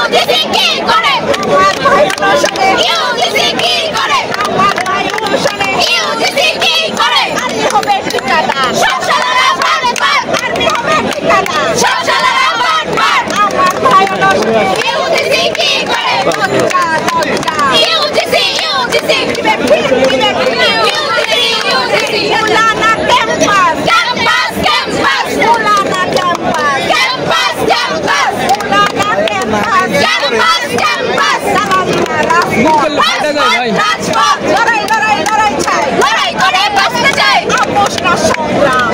UGC কি করে আমার ভাই অনুসারে ইউজিসি কি করে আমার ভাই অনুসারে ইউজিসি কি করে আর্মি হবে ঠিকাদার সব শালারা বাটপার আর্মি হবে ঠিকাদার সব শালারা বাটপার আমার ভাই অনুসারে ইউজিসি কি করে ইউজিসি ইউজিসি ইউজিসি উলানা ক্যাম্পাস ক্যাম্পাস ক্যাম্পাস উলানা ক্যাম্পাস ক্যাম্পাস ক্যাম্পাস উলানা ক্যাম্পাস ক্যাম্পাস ক্যাম্পাস সালামিনা রাজপথ লড়াই লড়াই লড়াই চাই লড়াই করে বাঁচতে চাই আপোষ না সংগ্রাম